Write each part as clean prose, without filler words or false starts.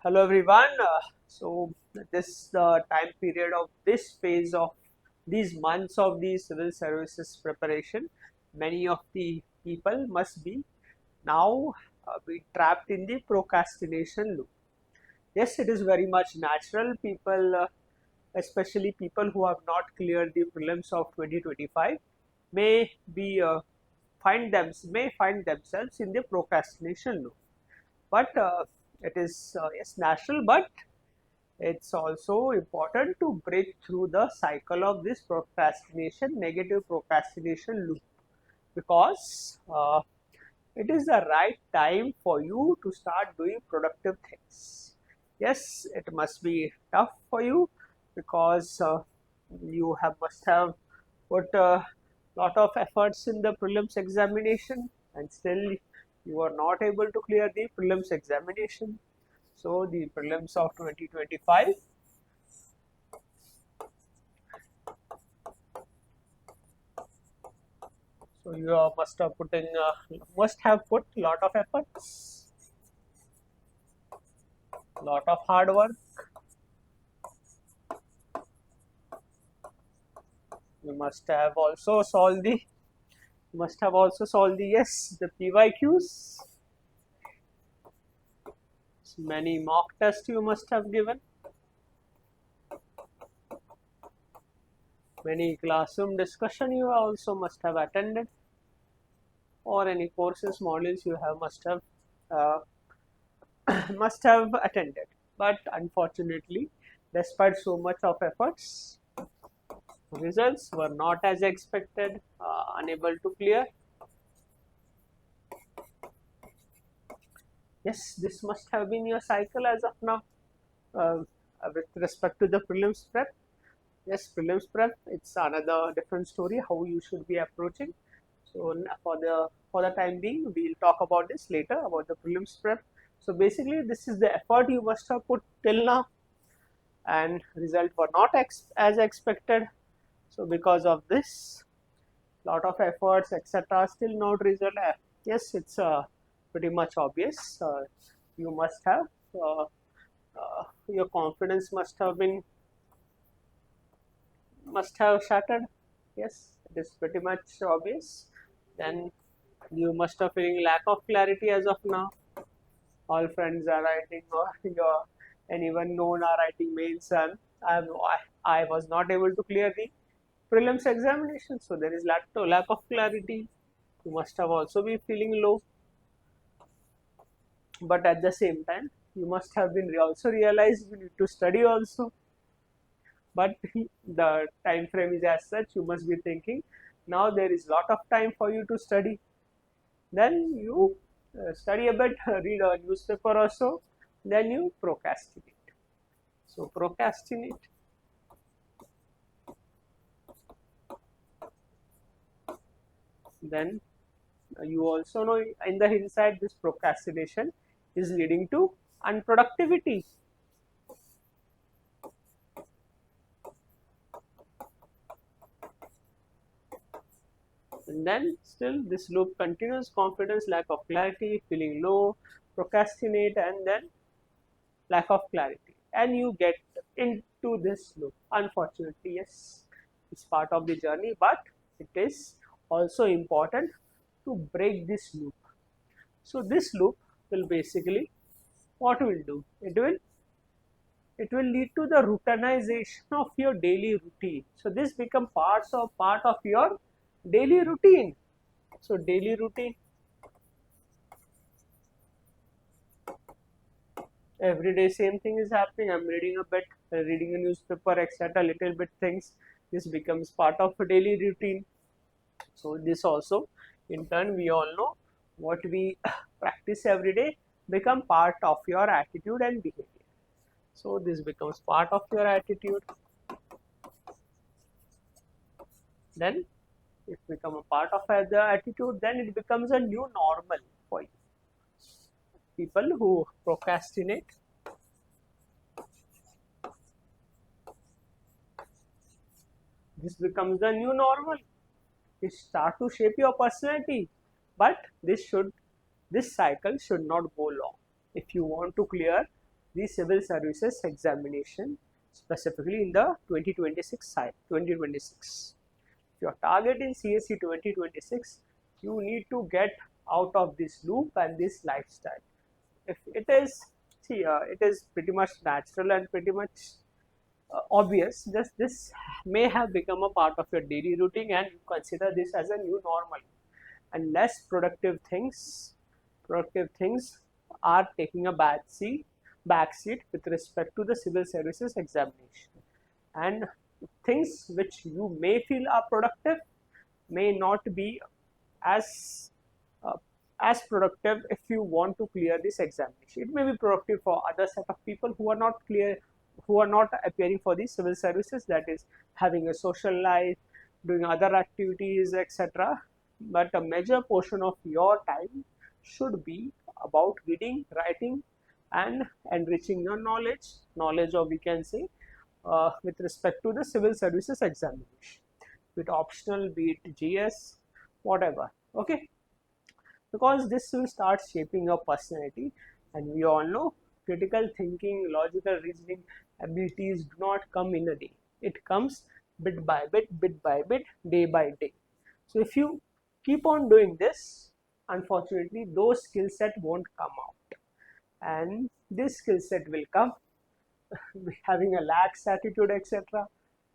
Hello everyone. So this the time period of this phase of these months of the civil services preparation. Many of the people must be now be trapped in the procrastination loop. Yes, it is very much natural. People, especially people who have not cleared the prelims of 2025, may be may find themselves in the procrastination loop. But it is yes natural, but it's also important to break through the cycle of this procrastination, negative procrastination loop, because it is the right time for you to start doing productive things. Yes, it must be tough for you because you must have put a lot of efforts in the prelims examination, and still you are not able to clear the prelims examination. So the prelims of 2025, so you must have put lot of efforts, lot of hard work. You must have also solved the yes, the PYQs. Many mock tests you must have given. Many classroom discussion you also must have attended, or any courses, modules you have uh, must have attended. But unfortunately, despite so much of efforts, results were not as expected, unable to clear. Yes, this must have been your cycle as of now. Uh, with respect to the prelims prep, yes, prelims prep, it's another different story how you should be approaching. So for the time being, we'll talk about this later about the prelims prep. So basically, this is the effort you must have put till now, and result were not as expected. So because of this, lot of efforts, etc., still not result. Yes, it's pretty much obvious. You uh, your confidence must have shattered. Yes, it is pretty much obvious. Then you must have feeling lack of clarity as of now. All friends are writing, or your anyone known are writing mails, and I was not able to clear the prelims examination. So there is lack of clarity. You must have also be feeling low, but at the same time, you must have been also realized you need to study also. But the time frame is as such, you must be thinking now there is lot of time for you to study. Then you study a bit, read a newspaper or so, then you procrastinate. So procrastinate, then you also know in the inside this procrastination is leading to unproductivity. And then still this loop continues, confidence, lack of clarity, feeling low, procrastinate, and then lack of clarity. And you get into this loop. Unfortunately, yes, it's part of the journey, but it is also important to break this loop. So this loop will basically what will do? It will lead to the routinization of your daily routine. So this become part of your daily routine. So daily routine, every day same thing is happening. I'm reading a bit, reading a newspaper, etc. Little bit things. This becomes part of a daily routine. So this also, in turn, we all know what we practice every day become part of your attitude and behavior. So this becomes part of your attitude. Then it become a part of the attitude. Then it becomes a new normal for you. People who procrastinate, this becomes the new normal. It start to shape your personality, but this cycle should not go long. If you want to clear the civil services examination, specifically in the 2026 side. 2026. If your target in CSE 2026, you need to get out of this loop and this lifestyle. If it is, see, it is pretty much natural and pretty much obvious. This may have become a part of your daily routine, and you consider this as a new normal. And less productive things are taking a backseat with respect to the civil services examination. And things which you may feel are productive may not be as uh, as productive if you want to clear this examination. It may be productive for other set of people who are not appearing for the civil services, that is having a social life, doing other activities, etc. But a major portion of your time should be about reading, writing, and enriching your knowledge, or we can say, with respect to the civil services examination, be it optional, be it GS, whatever. Okay, because this will start shaping your personality, and we all know critical thinking, logical reasoning abilities do not come in a day. It comes bit by bit, day by day. So if you keep on doing this, unfortunately those skill set won't come out, and this skill set will come having a lax attitude, etc.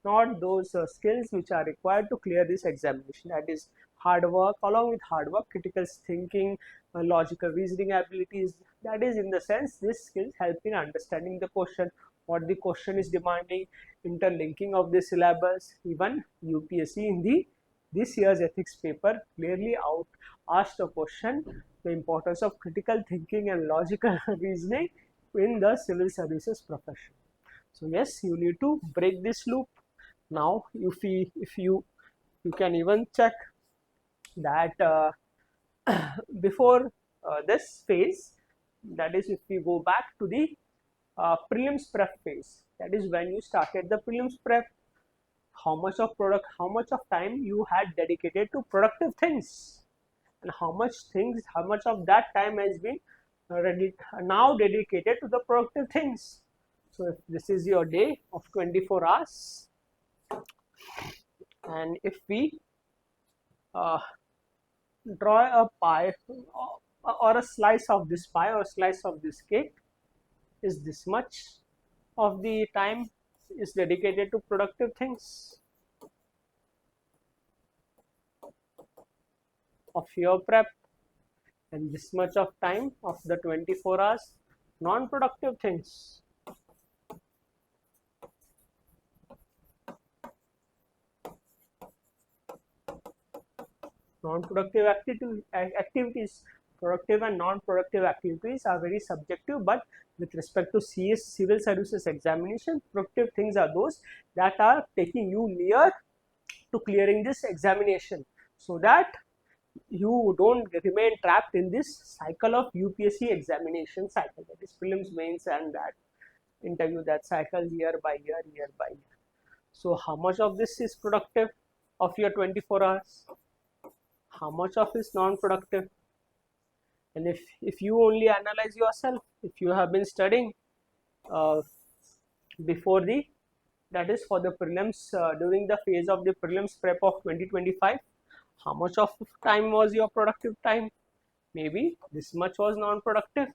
Not those skills which are required to clear this examination. That is hard work, along with hard work, critical thinking, logical reasoning abilities. That is, in the sense, these skills help in understanding the question, what the question is demanding, interlinking of the syllabus. Even UPSC in this year's ethics paper clearly asked a question, the importance of critical thinking and logical reasoning in the civil services profession. So yes, you need to break this loop. Now if you can even check that before this phase, that is, if we go back to the prelims prep phase, that is when you started the prelims prep, how much of time you had dedicated to productive things, and how much of that time has been now dedicated to the productive things. So if this is your day of 24 hours, and if we draw a pie or a slice of this pie or slice of this cake, is this much of the time is dedicated to productive things of your prep, and this much of time of the 24 hours non-productive things. Non-productive activities, productive and non-productive activities are very subjective, but with respect to civil services examination, productive things are those that are taking you near to clearing this examination, so that you don't remain trapped in this cycle of UPSC examination cycle, that is prelims, mains, and that interview, that cycle year by year. So how much of this is productive of your 24 hours? How much of is non-productive? And if you only analyze yourself, if you have been studying before that is for the prelims, during the phase of the prelims prep of 2025, how much of time was your productive time? Maybe this much was non-productive.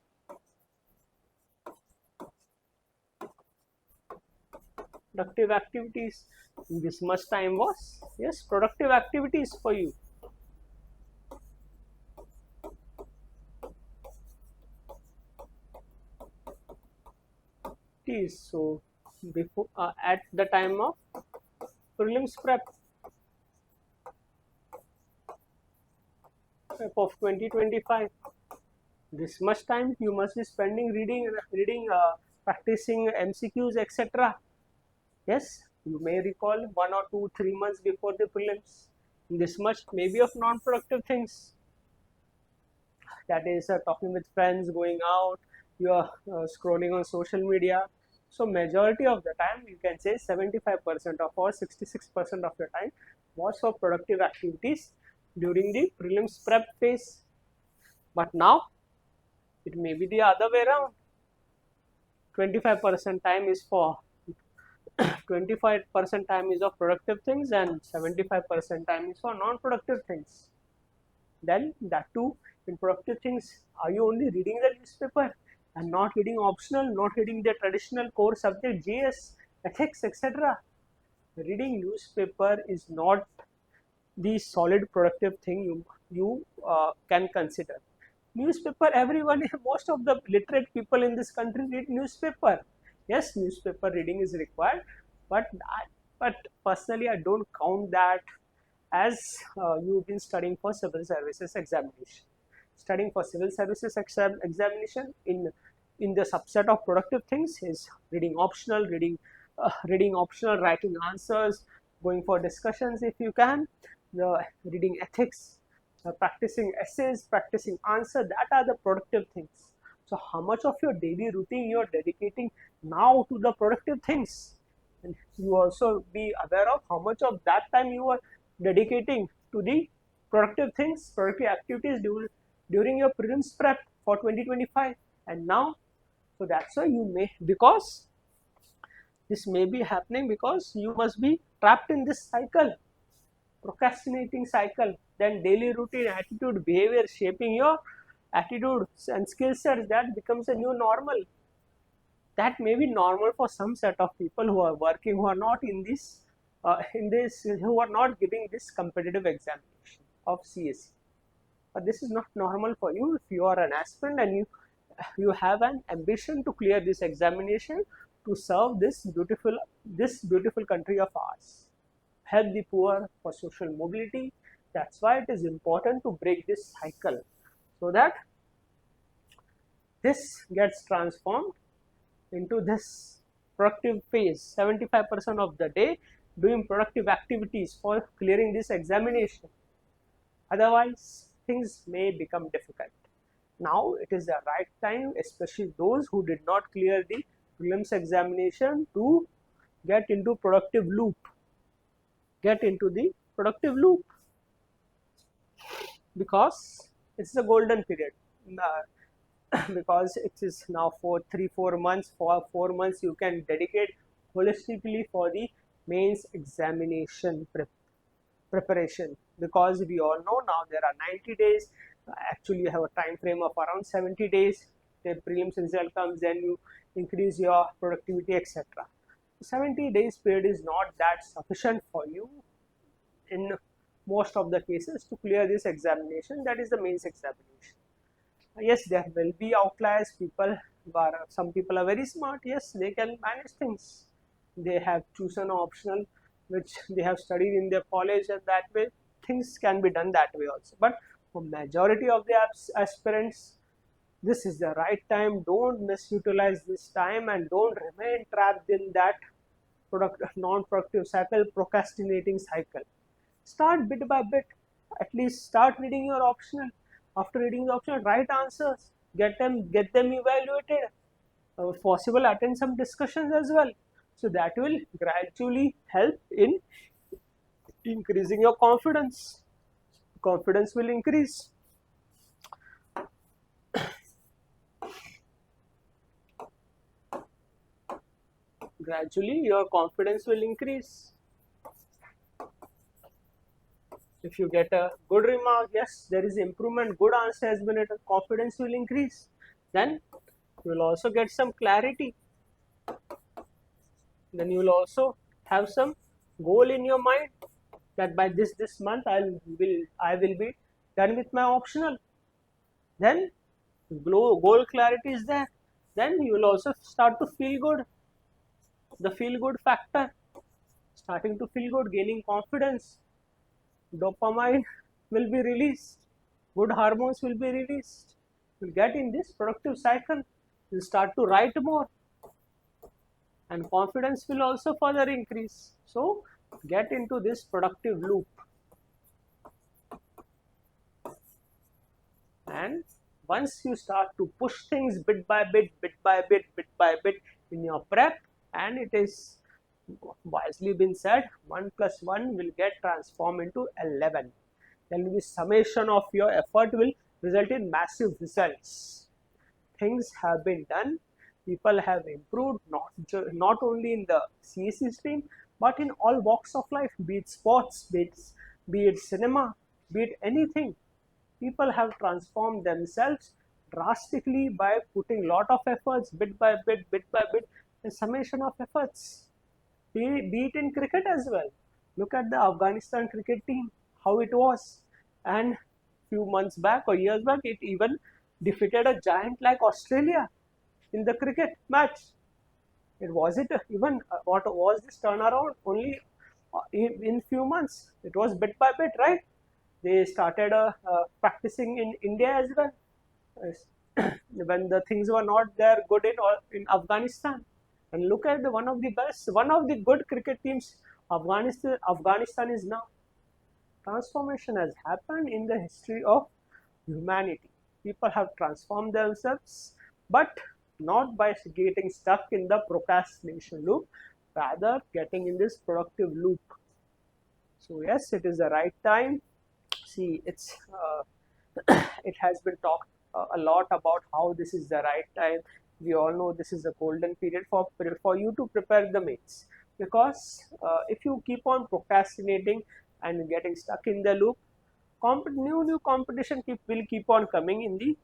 Productive activities, this much time was, yes, productive activities for you. So before at the time of prelims prep of 2025, this much time you must be spending reading, practicing MCQs, etc. Yes, you may recall 1 or 2, 3 months before the prelims. This much maybe of non-productive things, that is talking with friends, going out, you are scrolling on social media. So majority of the time, you can say 75% of or 66% of your time was for productive activities during the prelims prep phase. But now it may be the other way around. 25% time is for 25% time is of productive things and 75% time is for non-productive things. Then that too, in productive things, are you only reading the newspaper and not reading optional, not reading the traditional core subject, GS, ethics, etc.? Reading newspaper is not the solid productive thing you can consider. Newspaper, everyone, most of the literate people in this country read newspaper. Yes, newspaper reading is required, but but personally I don't count that as you've been studying for civil services examination. Studying for civil services examination in the subset of productive things is reading optional, reading optional, writing answers, going for discussions if you can, reading ethics, practicing essays, practicing answer. That are the productive things. So how much of your daily routine you are dedicating now to the productive things, and you also be aware of how much of that time you are dedicating to the productive things, productive activities during your prelims prep for 2025. And now, so that's why you may, because this may be happening because you must be trapped in this cycle, procrastinating cycle. Then daily routine, attitude, behavior shaping your attitudes and skill sets, that becomes a new normal. That may be normal for some set of people who are working, who are not in this who are not giving this competitive examination of CSE. But this is not normal for you if you are an aspirant and you have an ambition to clear this examination to serve this beautiful country of ours, help the poor for social mobility. That's why it is important to break this cycle, so that this gets transformed into this productive phase, 75% of the day doing productive activities for clearing this examination. Otherwise, things may become difficult. Now it is the right time, especially those who did not clear the prelims examination, to get into productive loop. Get into the productive loop, because it's a golden period. Because it is now for 3-4 months. For 4 months, you can dedicate holistically for the mains examination preparation. Because we all know now there are 90 days. Actually, you have a time frame of around 70 days. The prelims result comes, then you increase your productivity, etc. 70 days period is not that sufficient for you in most of the cases to clear this examination, that is the mains examination. Yes, there will be outliers. Some people are very smart. Yes, they can manage things. They have chosen optional which they have studied in their college, and that way things can be done that way also. But for majority of the aspirants, this is the right time. Don't misutilize this time and don't remain trapped in that non-productive cycle, procrastinating cycle. Start bit by bit. At least start reading your optional. After reading the optional, write answers. Get them evaluated. If possible, attend some discussions as well. So that will gradually help in increasing your confidence. Confidence will increase. Gradually, your confidence will increase. If you get a good remark, yes, there is improvement, good answer has been written, confidence will increase. Then you will also get some clarity. Then you will also have some goal in your mind that by this month I will be done with my optional. Then goal clarity is there. Then you will also start to feel good. The feel good factor, starting to feel good, gaining confidence. Dopamine will be released, good hormones will be released. You'll get in this productive cycle. You'll start to write more, and confidence will also further increase. So get into this productive loop, and once you start to push things bit by bit in your prep, and it is wisely been said, 1 plus 1 will get transformed into 11. Then the summation of your effort will result in massive results. Things have been done. People have improved not only in the CSE stream but in all walks of life, be it sports, be it cinema, be it anything. People have transformed themselves drastically by putting lot of efforts, bit by bit, a summation of efforts. Be it in cricket as well. Look at the Afghanistan cricket team, how it was. And few months back or years back, it even defeated a giant like Australia in the cricket match. It was it even what was this turnaround only in few months. It was bit by bit, right? They started practicing in India as well. Yes. When the things were not there good in Afghanistan. And look at the one of the best, one of the good cricket teams Afghanistan is now. Transformation has happened in the history of humanity. People have transformed themselves, but not by getting stuck in the procrastination loop, rather getting in this productive loop. So yes, it is the right time. See, it has been talked a lot about how this is the right time. We all know this is a golden period for you to prepare the mains, because if you keep on procrastinating and getting stuck in the loop, new competition will keep on coming in the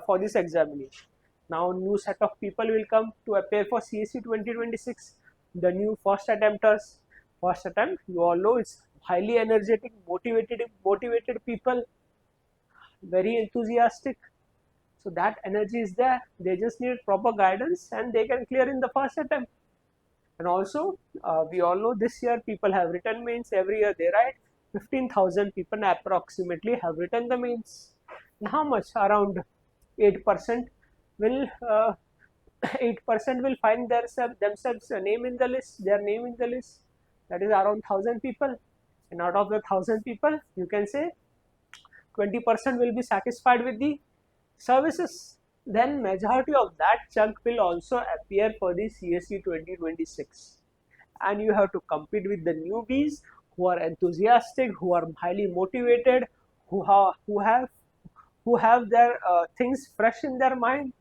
for this examination. Now new set of people will come to appear for CSE 2026. The new first attempters. First attempt, you all know, it's highly energetic, motivated people, very enthusiastic. So that energy is there. They just need proper guidance and they can clear in the first attempt. And also, we all know this year people have written mains. Every year they write. 15,000 people approximately have written the mains. And how much? Around 8% will 8% will find themselves a name in the list, their name in the list. That is around 1,000 people. And out of the 1,000 people, you can say 20% will be satisfied with the services. Then majority of that chunk will also appear for the CSE 2026. And you have to compete with the newbies who are enthusiastic, who are highly motivated, who have their things fresh in their mind,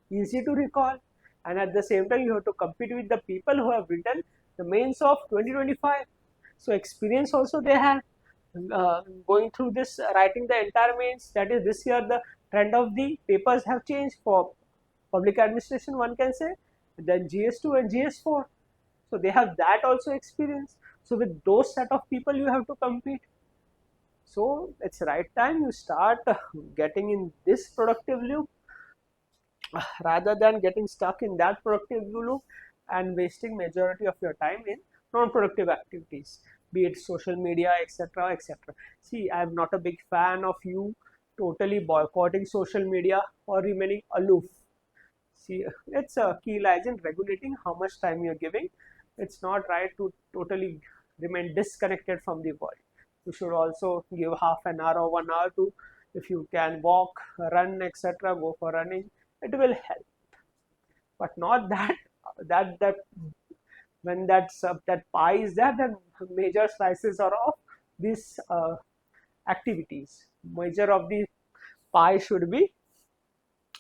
easy to recall. And at the same time, you have to compete with the people who have written the mains of 2025. So experience also they have going through this, writing the entire mains. That is, this year the trend of the papers have changed for public administration, one can say, then GS2 and GS4. So they have that also experience. So with those set of people you have to compete. So it's right time you start getting in this productive loop rather than getting stuck in that productive loop and wasting majority of your time in non-productive activities, be it social media, etc., etc. See, I'm not a big fan of you totally boycotting social media or remaining aloof. See, it's a key lies in regulating how much time you're giving. It's not right to totally remain disconnected from the world. You should also give half an hour or 1 hour to, if you can walk, run, etc., go for running. It will help, but not that when that pie is there, then major slices are of these activities. Pie should be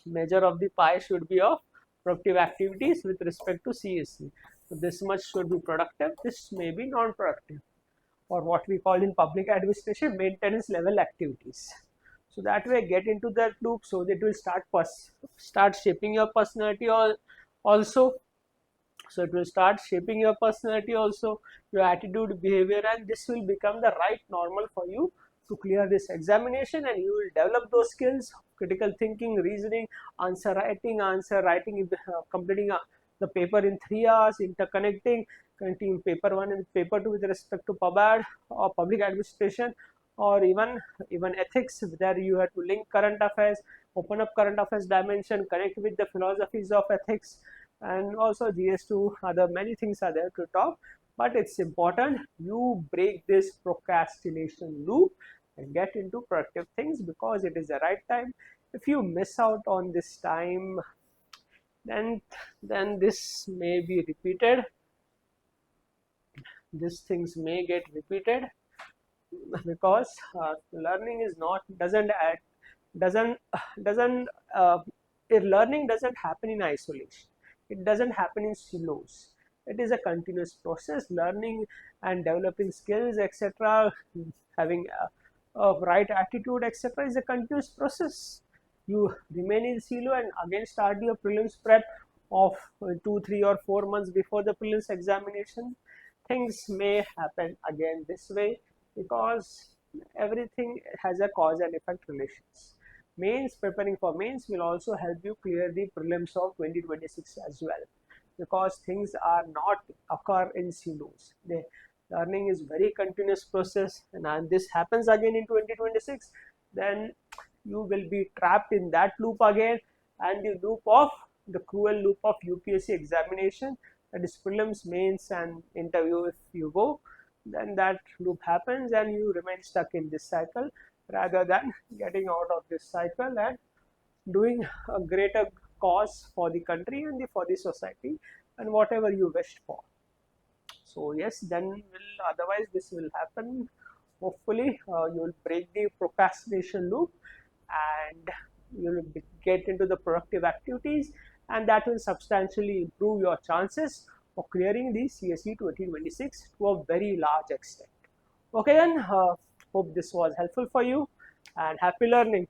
Measure of the pie should be of productive activities with respect to CSE. So this much should be productive, this may be non-productive, or what we call in public administration maintenance level activities. So that way get into that loop, so that will start shaping your personality also. So it will start shaping your personality also, your attitude, behavior, and this will become the right normal for you to clear this examination, and you will develop those skills: critical thinking, reasoning, answer writing, completing the paper in 3 hours, interconnecting, connecting paper 1 and paper 2 with respect to PubAd or public administration, or even ethics. There you have to link current affairs, open up current affairs dimension, connect with the philosophies of ethics, and also GS2. Other many things are there to talk, but it's important you break this procrastination loop and get into productive things, because it is the right time. If you miss out on this time, then this may be repeated. These things may get repeated, because learning is not doesn't add doesn't doesn't learning doesn't happen in isolation. It doesn't happen in silos. It is a continuous process. Learning and developing skills, etc., having a right attitude, etc., is a continuous process. You remain in silo and again start your prelims prep of 2, 3 or 4 months before the prelims examination. Things may happen again this way because everything has a cause and effect relations. Mains, preparing for mains will also help you clear the prelims of 2026 as well, because things are not occur in silos. The learning is very continuous process, and this happens again in 2026, then you will be trapped in that loop again, and the cruel loop of UPSC examination, that is prelims, mains and interview. If you go, then that loop happens and you remain stuck in this cycle, rather than getting out of this cycle and doing a greater cause for the country and for the society and whatever you wished for. So yes, then otherwise this will happen. Hopefully you will break the procrastination loop and you will get into the productive activities, and that will substantially improve your chances of clearing the CSE 2026 to a very large extent. Okay then, hope this was helpful for you, and happy learning.